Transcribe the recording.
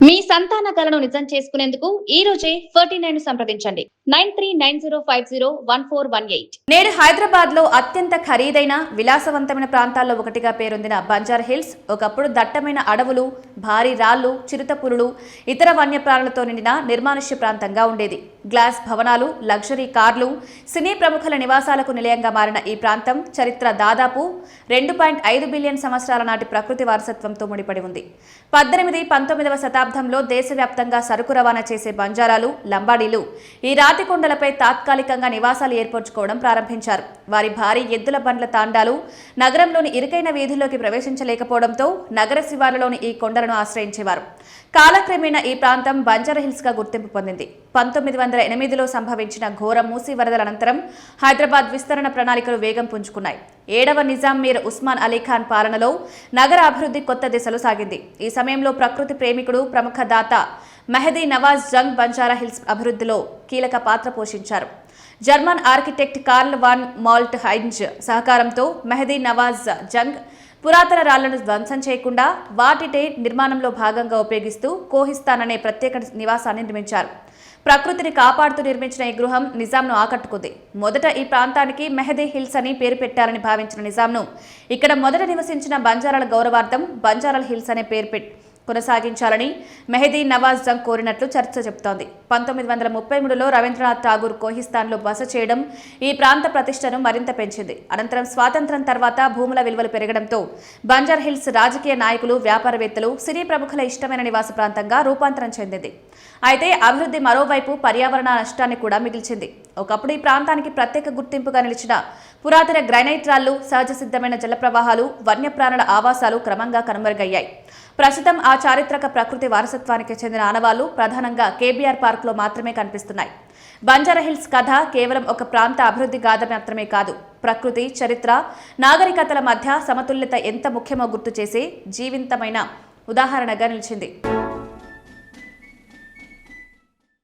మీ సంతాన కలను నిజం చేసుకునేందుకు ఈ రోజే 49 సంప్రదించండి 9390501418. నేడు హైదరాబాద్ లో అత్యంత ఖరీదైన విలాసవంతమైన ప్రాంతాల్లో ఒకటిగా పేరొందిన బంజారా హిల్స్ ఒకప్పుడు దట్టమైన అడవులు, భారీ రాళ్లు, చిరుతపులులు, ఇతర వన్యప్రాణులతో నిండిన నిర్మానుష్య ప్రాంతంగా ఉండేది. గ్లాస్ భవనాలు, లగ్జరీ కార్లు, సినీ ప్రముఖుల నివాసాలకు నిలయంగా మారిన ఈ ప్రాంతం చరిత్ర దాదాపు 2.5 బిలియన్ సంవత్సరాల నాటి ప్రకృతి వారసత్వంతో ముడిపడి ఉంది. 18-19వ శతాబ్దంలో దేశవ్యాప్తంగా సరుకు రవాణా చేసే బంజారాలు, లంబాడీలు ఈ రాతి కొండలపై తాత్కాలికంగా నివాసాలు ఏర్పరచుకోవడం ప్రారంభించారు. వారి భారీ ఎద్దుల బండ్ల తాండాలు నగరంలోని ఇరుకైన వీధుల్లోకి ప్రవేశించలేకపోవడంతో నగర శివారులోని ఈ కొండలను ఆశ్రయించేవారు. కాలక్రమేణా ఈ ప్రాంతం బంజారా హిల్స్ గా గుర్తింపు పొందింది. 1908లో సంభవించిన ఘోర మూసీ వరదల అనంతరం హైదరాబాద్ విస్తరణ ప్రణాళికలు వేగం పుంజుకున్నాయి. 7వ నిజాం మీర్ ఉస్మాన్ అలీ ఖాన్ పాలనలో నగర అభివృద్ధి కొత్త దిశలో సాగింది. ఈ సమయంలో ప్రకృతి ప్రేమికుడు, ప్రముఖ దాత మెహదీ నవాజ్ జంగ్ బంజారా హిల్స్ అభివృద్ధిలో కీలక పాత్ర పోషించారు. German architect Karl von Malt Heinz సహకారంతో మెహదీ నవాజ్ జంగ్ పురాతన రాళ్లను ధ్వంసం చేయకుండా వాటిటే నిర్మాణంలో భాగంగా ఉపయోగిస్తూ కోహిస్తాన్ అనే ప్రత్యేక నివాసాన్ని నిర్మించారు. ప్రకృతిని కాపాడుతూ నిర్మించిన ఈ గృహం నిజాంను ఆకట్టుకుంది. మొదట ఈ ప్రాంతానికి మెహదీ హిల్స్ అని పేరు పెట్టారని భావించిన నిజాంను ఇక్కడ మొదట నివసించిన బంజారాల గౌరవార్థం బంజారాల హిల్స్ అనే పేరు కొనసాగించాలని మెహదీ నవాజ్ జంగ్ కోరినట్లు చర్చ చెబుతోంది. 1933లో రవీంద్రనాథ్ ఠాగూర్ కోహిస్తాన్లో బస చేయడం ఈ ప్రాంత ప్రతిష్టను మరింత పెంచింది. అనంతరం స్వాతంత్ర్యం తర్వాత భూముల విలువలు పెరగడంతో బంజారా హిల్స్ రాజకీయ నాయకులు, వ్యాపారవేత్తలు, సినీ ప్రముఖుల ఇష్టమైన నివాస ప్రాంతంగా రూపాంతరం చెందింది. అయితే అభివృద్ధి మరోవైపు పర్యావరణ నష్టాన్ని కూడా మిగిల్చింది. ఒకప్పుడు ఈ ప్రాంతానికి ప్రత్యేక గుర్తింపుగా నిలిచిన పురాతన గ్రానైట్ రాళ్లు, సహజ సిద్ధమైన జలప్రవాహాలు, వన్యప్రాణుల ఆవాసాలు క్రమంగా కనుమరుగయ్యాయి. ప్రస్తుతం ఆ చారిత్రక ప్రకృతి వారసత్వానికి చెందిన ఆనవాళ్లు ప్రధానంగా కేబీఆర్ పార్కులో మాత్రమే కనిపిస్తున్నాయి. బంజారా హిల్స్ కథ కేవలం ఒక ప్రాంత అభివృద్ధి గాథ మాత్రమే కాదు, ప్రకృతి, చరిత్ర, నాగరికతల మధ్య సమతుల్యత ఎంత ముఖ్యమో గుర్తు చేసే జీవంతమైన ఉదాహరణగా నిలిచింది.